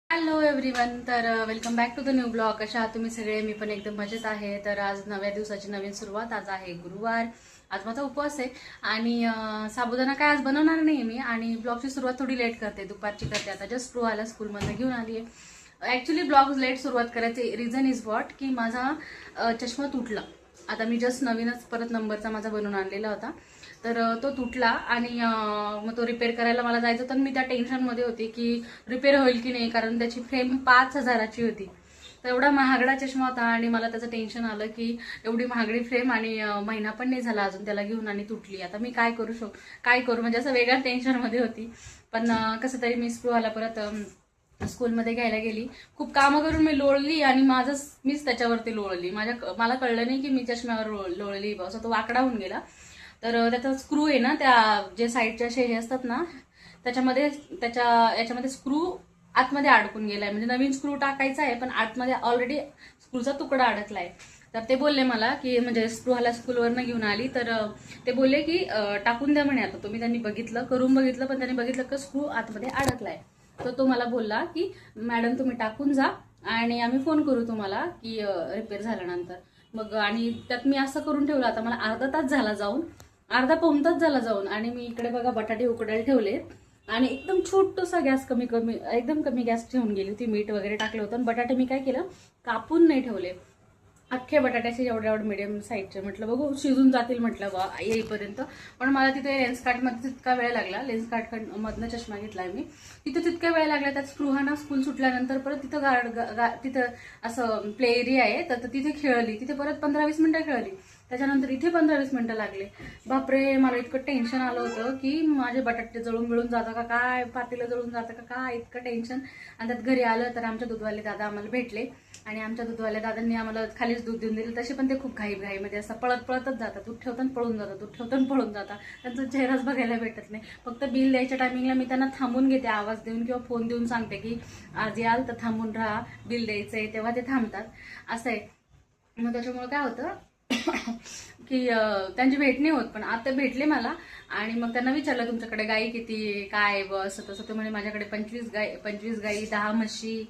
Hello everyone. तर welcome back to the new blog. कशा आहात तुम्ही सगळे? मी पण एकदम मजेत आहे. तर आज नव्या दिवसाची नवीन सुरुवात. आज आहे गुरुवार. आज माझा उपवास आहे आणि साबुदाणा काय आज बनवणार नाही मी. आणि ब्लॉगची सुरुवात थोडी लेट करते, दुपारची करते. आता जस्ट स्कूलमधून स्कूलमधनं घेऊन आली आहे. ॲक्च्युली ब्लॉग लेट सुरुवात करायचे रिझन इज वॉट की माझा चष्मा तुटला. आता मी जस्ट नवीनच परत नंबरचा माझा बनवून आणलेला होता. तर तो तुटला आणि मग तो रिपेअर करायला मला जायचं. तर मी त्या टेन्शनमध्ये होती की रिपेअर होईल की नाही, कारण त्याची फ्रेम 5,000ची होती. तर एवढा महागडा चष्मा होता आणि मला त्याचं टेन्शन आलं की एवढी महागडी फ्रेम आणि महिना पण नाही झाला अजून त्याला घेऊन आणि तुटली. आता मी काय करू म्हणजे असं वेगळ्या टेन्शनमध्ये होती. पण कसं तरी मी स्पृहाला परत स्कूलमध्ये घ्यायला गेली. खूप कामं करून मी लोळली आणि मीच त्याच्यावरती लोळली. मला कळलं नाही की मी चष्म्यावर लोळली. असं तो वाकडा होऊन गेला. तर त्याचा स्क्रू आहे ना, त्या जे साईडच्या असे हे असतात ना, याच्यामध्ये स्क्रू आतमध्ये अडकून गेलाय. म्हणजे नवीन स्क्रू टाकायचा आहे पण आतमध्ये ऑलरेडी स्क्रूचा तुकडा अडकलाय. तर ते बोलले मला की म्हणजे स्पृहाला स्कूलवरनं घेऊन आली तर ते बोलले की टाकून द्या म्हणे. आता तुम्ही करून बघितलं पण त्यांनी बघितलं की स्क्रू आतमध्ये अडकलाय. तर तो मला बोलला की मॅडम तुम्ही टाकून जा आणि आम्ही फोन करू तुम्हाला की रिपेअर झाल्यानंतर. मग आणि त्यात मी असं करून ठेवलं. आता मला अर्धा तास झाला जाऊन, अर्धा पाऊण तास झाला जाऊन. आणि मी इकडे बघा बटाटे उकडायला ठेवले आणि एकदम छोटसा गॅस एकदम कमी गॅस ठेवून गेली होती. मीठ वगैरे टाकलं होतं. बटाटे मी काय केलं, कापून नाही ठेवले. अख्खे बटाट्याचे एवढ्या मिडियम साईजचे. म्हटलं बघू शिजून जातील म्हटलं बा येईपर्यंत. पण मला तिथे लेन्स कार्टमध्ये तितका वेळ लागला. लेन्स कार्ट मधनं चष्मा घेतलाय मी. तिथे तितका वेळ लागला. त्यात स्पृहा स्कूल सुटल्यानंतर परत तिथं असं प्ले एरिया आहे तर तिथे खेळली. तिथे परत 15-20 मिनिटं खेळली. त्याच्यानंतर इथे 15-20 मिनिटं लागले. बापरे, मला इतकं टेन्शन आलं होतं की माझे बटाटे जळून जातं का काय, पातेलं जळून जातं का काय, इतकं टेन्शन. आणि त्यात घरी आलं तर आमच्या दूधवाले दादा आम्हाला भेटले आणि आमच्या दूधवाल्या दादांनी आम्हाला खालीच दूध देऊन दिलं. तसे पण ते खूप घाईमध्ये असं पळतच जातात. दूध ठेवताना पळून जातात, दूध ठेवताना पळून जातात. त्यांचा चेहराच बघायला भेटत नाही. फक्त बिल द्यायच्या टायमिंगला मी त्यांना थांबून घेते, आवाज देऊन किंवा फोन देऊन सांगते की आज याल तर थांबून राहा, बिल द्यायचंय, तेव्हा ते थांबतात. असं आहे. मग त्याच्यामुळे काय होतं की त्यांची भेट नाही होत. पण आता भेटले मला आणि मग त्यांना विचारलं तुमच्याकडे गाई किती काय बस तसं. ते म्हणे माझ्याकडे 25 गाई, 10 म्हशी,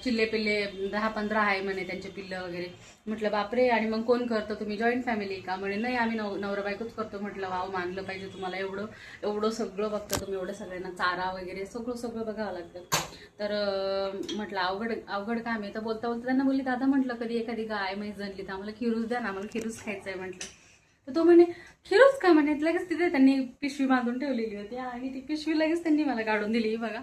चिल्ले पिल्ले 10-15 आहे म्हणे त्यांचे पिल्लं वगैरे. म्हटलं बापरे. आणि मग कोण करतं, तुम्ही जॉईंट फॅमिली का? म्हणे नाही आम्ही नवरा बायकोच करतो. म्हटलं वाव, मानलं पाहिजे तुम्हाला. एवढं सगळं बघतं तुम्ही, एवढं सगळ्यांना चारा वगैरे सगळं बघावं लागतं. तर म्हटलं अवघड काम आहे. तर बोलता त्यांना बोलली दादा म्हटलं कधी एखादी गाय म्हैस जणली तर आम्हाला खिरूच द्या ना, आम्हाला खिरूच खायचंय म्हटलं. तर तो म्हणे खिरूच का म्हणे. लगेच तिथे त्यांनी पिशवी बांधून ठेवलेली होती आणि ती पिशवी लगेच त्यांनी मला काढून दिली. बघा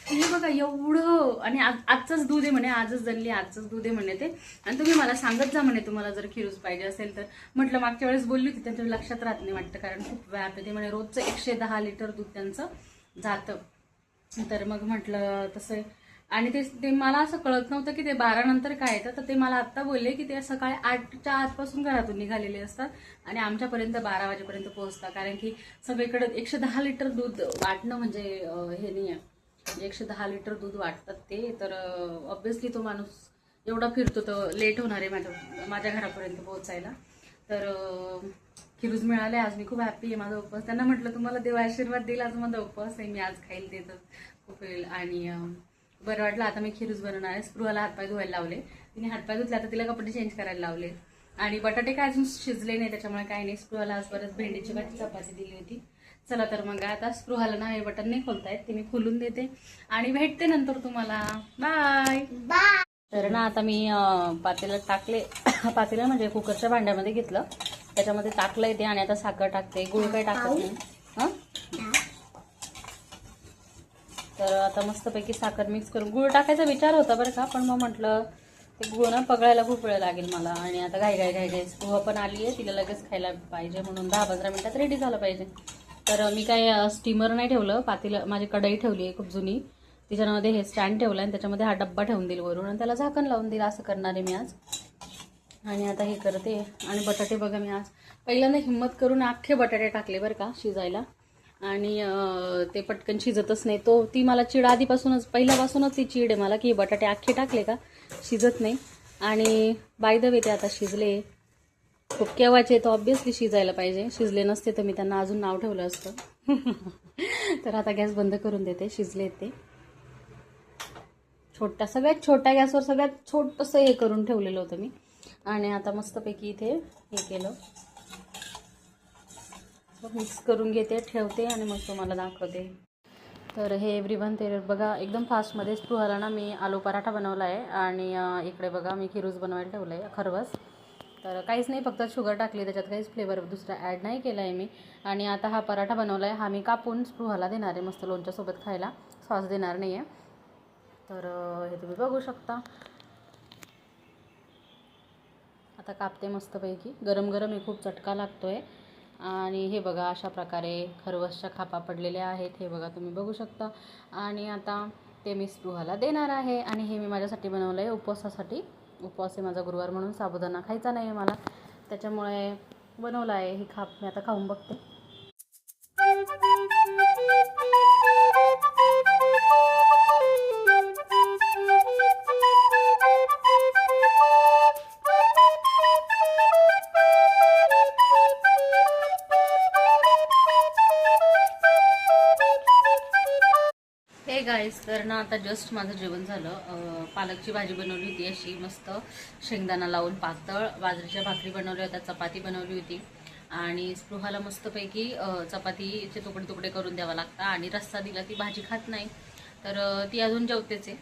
हे बघा एवढं. आणि आजचंच दूध आहे म्हणे, आजच जणली, आजचंच दूध आहे म्हणे ते. आणि तुम्ही मला सांगत जा म्हणे तुम्हाला जर खिरूच पाहिजे असेल तर. म्हटलं मागच्या वेळेस बोलली होती, त्यांच्या लक्षात राहत नाही वाटतं कारण खूप व्याप आहे. ते म्हणे रोजचं 110 लिटर दूध त्यांचं जातं. तर मग म्हटलं तसं. आणि ते मला असं कळत नव्हतं की ते 12 नंतर काय येतं. तर ते मला आत्ता बोलले की ते सकाळी 8च्या आसपासून घरातून निघालेले असतात आणि आमच्यापर्यंत 12 वाजेपर्यंत पोहोचतात. कारण की सगळीकडे 110 लिटर दूध वाटणं म्हणजे हे नाही आहे. 110 लिटर दूध वाटतात ते. तर ऑब्व्हियसली तो माणूस एवढा फिरतो तर लेट होणार आहे माझ्या घरापर्यंत पोहोचायला. तर खिरूज मिळाले आज. मी खूप हॅप्पी आहे. माझा उपवास. त्यांना म्हटलं तुम्हाला देव आशीर्वाद देईल, आज माझा उपवास आहे, मी आज खाईल ते तर खूप होईल. आणि बरं वाटलं. आता मी खिरूज बनवणार आहे. स्पृहाला हातपाय धुवायला लावले. तिने हातपाय धुतले, आता तिला कपडे चेंज करायला लावले. आणि बटाटे काय अजून शिजले नाही त्याच्यामुळे काय नाही. स्पृहाला आज परत भेंडीची भाजी चपाती दिली होती. चला तर मग आता स्पृहाला ना हे बटन नाही खोलता येत, ते मी खोलून देते आणि भेटते नंतर तुम्हाला. Bye bye. तर ना आता मी पातेल्यात टाकले. पातेलं म्हणजे कुकरच्या भांड्यामध्ये घेतलं, त्याच्यामध्ये टाकलंय ते. आणि आता साखर टाकते. गुळ काय टाकत नाही. हां, तर आता मस्तपैकी साखर मिक्स करून. गुळ टाकायचा विचार होता बरं का, पण मग म्हटलं ते गुळ ना पगळायला खूप वेळ लागेल मला. आणि आता घाई स्पृहा पण आली आहे, तिला लगेच खायला पाहिजे म्हणून 10-15 मिनिटात रेडी झालं पाहिजे. तर मी काय स्टीमर नाही ठेवलं. पातेलं माझी कढई ठेवली आहे खूप जुनी, तिच्यामध्ये हे स्टँड ठेवलं आणि त्याच्यामध्ये हा डब्बा ठेवून दिला वरून आणि त्याला झाकण लावून दिलं. असं करणार आहे मी आज. आणि आता हे करते. आणि बटाटे बघा मी आज पहिल्यांदा हिंमत करून अख्खे बटाटे टाकले बरं का शिजायला. आणि ते पटकन शिजतच नाही. ती मला चीड आधीपासूनच, पहिल्यापासूनच ती चीड आहे मला की बटाटे अख्खे टाकले का शिजत नाही. आणि बाय द वे ते आता शिजले. खूप केव्हाचे तर ऑब्व्हियसली शिजायला पाहिजे. शिजले नसते तर मी त्यांना अजून नाव ठेवलं असतं. तर आता गॅस बंद करून देते. शिजले ते. सगळ्यात छोट्या गॅसवर सगळ्यात छोटंसं हे करून ठेवलेलं होतं मी. आणि आता मस्तपैकी इथे हे केलं, मिक्स करून घेते, ठेवते आणि मग तुम्हाला दाखवते. तर हे एव्हरीवन, ते बघा एकदम फास्टमध्ये स्पृहाला ना मी आलू पराठा बनवला आहे. आणि इकडे बघा मी खिरूज बनवायला ठेवलं आहे, खरवस. तर काहीच नाही, फक्त शुगर टाकली, त्याच्यात काहीच फ्लेवर दुसरा ॲड नाही केला आहे मी. आणि आता हा पराठा बनवला आहे, हा मी कापून स्पृहाला देणार आहे मस्त लोणच्यासोबत खायला, सॉस देणार नाही आहे. तर हे तुम्ही बघू शकता. आता कापते मस्तपैकी, गरम गरम हे खूप चटका लागतो आहे. आणि हे बघा अशा प्रकारे खरवसच्या खापा पडलेल्या आहेत, हे बघा तुम्ही बघू शकता. आणि आता ते मी स्पृहाला देणार आहे. आणि हे मी माझ्यासाठी बनवलं आहे उपवासासाठी. उपवास आहे माझा गुरुवार, म्हणून साबुदाणा खायचा नाही आहे मला, त्याच्यामुळे बनवलं आहे. ही खाप मी आता खाऊन बघते. हे गाईस, तर ना आता जस्ट माझं जेवण झालं. पालकची भाजी बनवली होती अशी मस्त शेंगदाणा लावून पातळ, बाजरीच्या भाकरी बनवल्या होत्या, चपाती बनवली होती. आणि स्पृहाला मस्तपैकी चपातीचे तुकडे तुकडे करून द्यावा लागता. आणि रस्सा दिला, ती भाजी खात नाही, तर ती अजून जेवतेच आहे.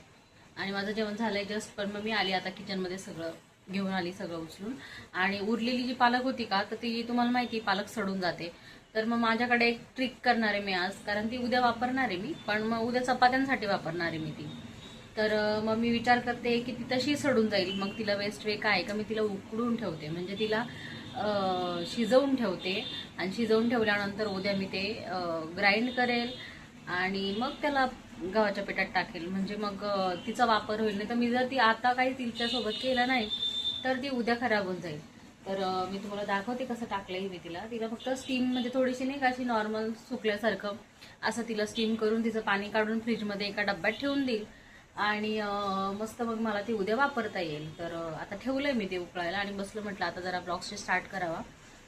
आणि माझं जेवण झालं आहे जस्ट. पण मग मी आली आता किचनमध्ये, सगळं घेऊन आली, सगळं उचलून. आणि उरलेली जी पालक होती का, तर ती तुम्हाला माहिती पालक सडून जाते. तर मग माझ्याकडे एक ट्रिक करणार आहे मी आज, कारण ती उद्या वापरणार आहे मी, पण मग उद्या चपात्यांसाठी वापरणार आहे मी ती. तर मग मी विचार करते की ती तशी सडून जाईल, मग तिला वेस्ट वे काय का, मी तिला उकडून ठेवते, म्हणजे तिला शिजवून ठेवते. आणि शिजवून ठेवल्यानंतर उद्या मी ते ग्राइंड करेल आणि मग त्याला गव्हाच्या पिठात टाकेल, म्हणजे मग तिचा वापर होईल. नाही तर मी जर ती आता काही तिच्यासोबत केलं नाही तर ती उद्या खराब होऊन जाईल. तर मी तुम्हाला दाखवते कसं टाकलंय मी तिला फक्त स्टीम, म्हणजे थोडीशी नाही का अशी नॉर्मल सुकल्यासारखं असं तिला स्टीम करून तिचं पाणी काढून फ्रीजमध्ये एका डब्यात ठेवून देईल. आणि मस्त मग मला ती उद्या वापरता येईल. तर आता ठेवलंय मी ते उकळायला आणि बसलं, म्हटलं आता जरा ब्लॉगचे स्टार्ट करावा.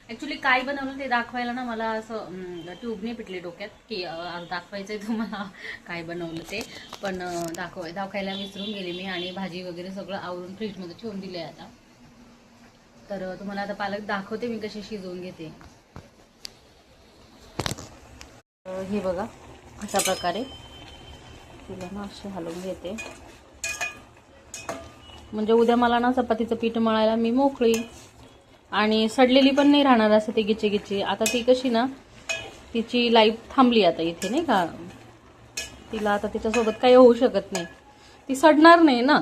ॲक्च्युली काय बनवलं ते दाखवायला ना मला असं ट्यूब नाही पिटली डोक्यात की दाखवायचंय तुम्हाला काय बनवलं ते, पण दाखवायला विसरून गेले मी. आणि भाजी वगैरे सगळं आवरून फ्रीजमध्ये ठेवून दिले आता. तर तुम्हाला आता पालक दाखवते मी कशी शिजवून घेते. हे बघा अशा प्रकारे तिला ना अशी हलवून घेते, म्हणजे उद्या मला ना चपातीचं पीठ मळायला मी मोकळी. आणि सडलेली पण नाही राहणार असं ते गिची गिची. आता ती कशी ना, तिची लाईफ थांबली आता इथे, नाही का, तिला आता तिच्यासोबत काही होऊ शकत नाही, ती सडणार नाही ना,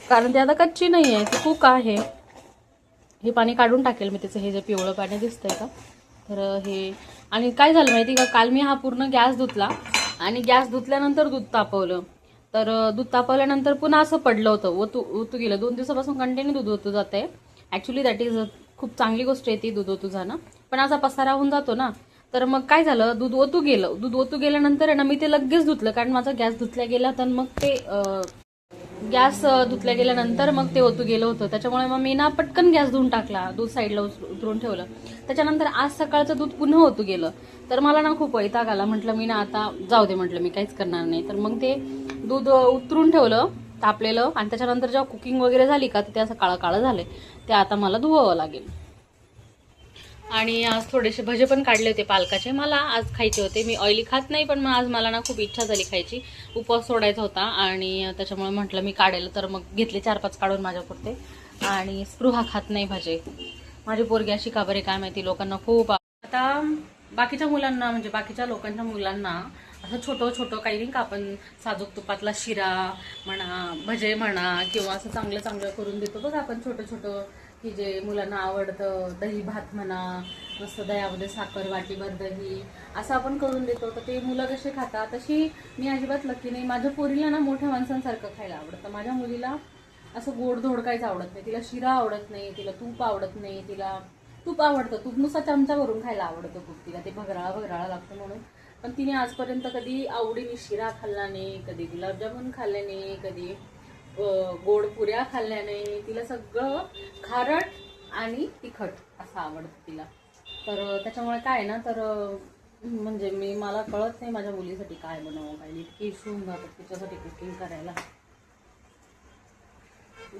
कारण ती आता कच्ची नाही आहे, ती कुक आहे. हे पाणी काढून टाकेल मी तिचं, हे जे पिवळं पाणी दिसतंय का, तर हे. आणि काय झालं माहिती का, काल मी हा पूर्ण गॅस धुतला आणि गॅस धुतल्यानंतर दूध तापवलं. तर दूध तापवल्यानंतर पुन्हा असं पडलं होतं, ओतू गेलं. 2 दिवसापासून कंटिन्यू दूध ओतू जात आहे. ॲक्च्युली दॅट इज खूप चांगली गोष्ट आहे ती, दूध ओतू जाणं, पण असा पसारा होऊन जातो ना. तर मग काय झालं, दूध ओतू गेल्यानंतर आहे ना, मी ते लगेच धुतलं, कारण माझा गॅस धुतल्या गेला. तर मग ते गॅस धुतल्या गेल्यानंतर मग ते ओतू गेलं होतं, त्याच्यामुळे मग मी ना पटकन गॅस धुवून टाकला, दूध साईडला उतरून ठेवलं. त्याच्यानंतर आज सकाळचं दूध पुन्हा ओतू गेलं. तर मला ना खूप वैताग आला, म्हटलं मी ना आता जाऊ दे, म्हटलं मी काहीच करणार नाही. तर मग ते दूध उतरून ठेवलं तापलेलं. आणि त्याच्यानंतर जेव्हा कुकिंग वगैरे झाली का, ते असं काळं काळं झाले, ते आता मला धुवावं लागेल. आणि आज थोडेसे भजे पण काढले होते पालकाचे, मला आज खायचे होते. मी ऑइली खात नाही, पण मग आज मला ना खूप इच्छा झाली खायची, उपवास सोडायचा होता. आणि त्याच्यामुळे म्हटलं मी काढेल, तर मग घेतले 4-5 काढून माझ्यापुरते. आणि स्पृहा खात नाही भजे, माझी पोरगी अशी का बरे काय माहिती, लोकांना खूप. आता बाकीच्या मुलांना, म्हणजे बाकीच्या लोकांच्या मुलांना असं छोटं काही नाही का, आपण साजूक तुपातला शिरा म्हणा, भजे म्हणा, किंवा असं चांगलं चांगलं करून देतो बघा आपण छोटं की जे मुलांना आवडतं. दही भात म्हणा, मस्त दह्यामध्ये साखर, वाटीभर दही, असं आपण करून देतो. तर ते मुलं कसे खातात, तशी मी अजिबात लकी नाही. माझ्या पोरीला ना मोठ्या माणसांसारखं खायला आवडतं, माझ्या मुलीला असं गोडधोड काहीच आवडत नाही. तिला शिरा आवडत नाही, तिला तूप आवडत नाही. तिला तूप आवडतं, तूप नुसता चमचा करून खायला आवडतं खूप तिला, ते भगराळा लागतं म्हणून. पण तिने आजपर्यंत कधी आवडीने शिरा खाल्ला नाही, कधी गुलाबजामुन खाल्ले नाही, कधी गोड पुऱ्या खाल्ल्या नाही. तिला सगळं खारट आणि तिखट असं आवडतं तिला. तर त्याच्यामुळे काय ना, तर म्हणजे मला कळत नाही माझ्या मुलीसाठी काय बनवावं, काय इतकी इशू होऊन जातात तिच्यासाठी कुकिंग करायला.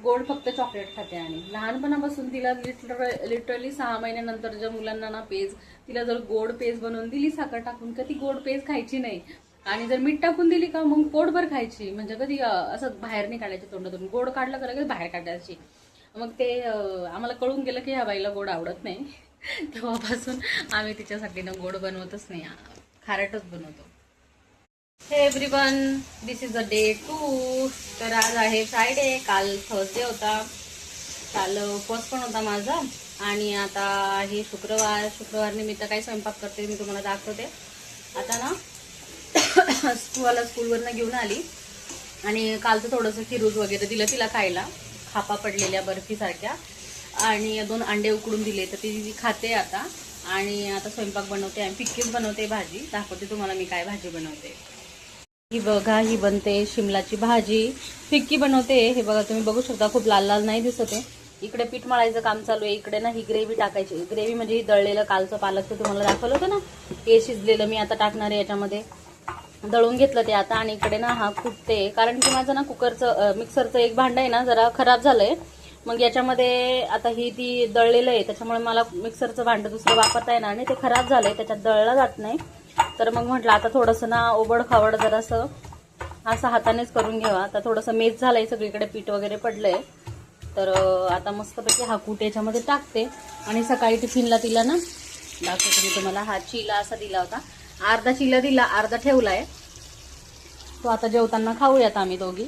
गोड फक्त चॉकलेट खाते आणि लहानपणापासून तिला लिटरली 6 महिन्यानंतरच्या मुलांना ना पेज, तिला जर गोड पेज बनवून दिली साखर टाकून का ती गोड पेज खायची नाही. आणि जर मीठ टाकून दिली का मग पोटभर खायची. म्हणजे कधी असं बाहेर नाही काढायची तोंडातून. गोड काढलं का लगेच बाहेर काढायची. मग ते आम्हाला कळून गेलं की ह्या बाईला गोड आवडत नाही. तेव्हापासून आम्ही तिच्यासाठी ना गोड बनवतच नाही, खारटच बनवतो. हे everyone, this is a day 2. तर आज आहे फ्रायडे, काल थर्सडे होता, काल उपवास पण होता माझा. आणि आता आहे शुक्रवार निमित्त काही स्वयंपाक करते मी तुम्हाला दाखवते. आता ना स्कूलवरनं घेऊन आली आणि कालचं थोडंसं फिरूज वगैरे दिलं तिला खायला, खापा पडलेल्या बर्फीसारख्या, आणि 2 अंडे उकडून दिले तर ती खाते आता. आणि आता स्वयंपाक बनवते आणि फिक्कीच बनवते भाजी. दाखवते तुम्हाला मी काय भाजी बनवते. ही बघा, ही बनते शिमलाची भाजी, फिक्की बनवते. हे बघा, तुम्ही बघू शकता खूप लाल लाल नाही दिसत आहे. इकडे पीठ मळायचं काम चालू आहे. इकडे ना ही ग्रेव्ही टाकायची. ग्रेव्ही म्हणजे ही दळलेलं कालचं पालकचं तुम्हाला दाखवलं होतं ना, हे शिजलेलं मी आता टाकणार आहे याच्यामध्ये. दळून घेतलं ते आता. आणि इकडे ना हा कुटते, कारण की माझं ना कुकरचं मिक्सरचं एक भांडं आहे ना जरा खराब झालंय. मग याच्यामध्ये आता ही ती दळलेलं आहे, त्याच्यामुळे मला मिक्सरचं भांडं दुसरं वापरता येणार नाही, ते खराब झालंय, त्याच्यात दळलं जात नाही. तर मग म्हटलं आता थोडंसं ना ओबड खावड जरासं असं हातानेच करून घ्यावा. आता थोडंसं मेज झालंय, सगळीकडे पीठ वगैरे पडलंय. तर आता मस्तपैकी हा कूट याच्यामध्ये टाकते. आणि सकाळी टिफिनला तिला ना दाखवते मी तुम्हाला, हा चिला असा दिला होता. अर्धा चिला दिला, अर्धा ठेवलाय. तो आता जेवताना खाऊयात आम्ही दोघी.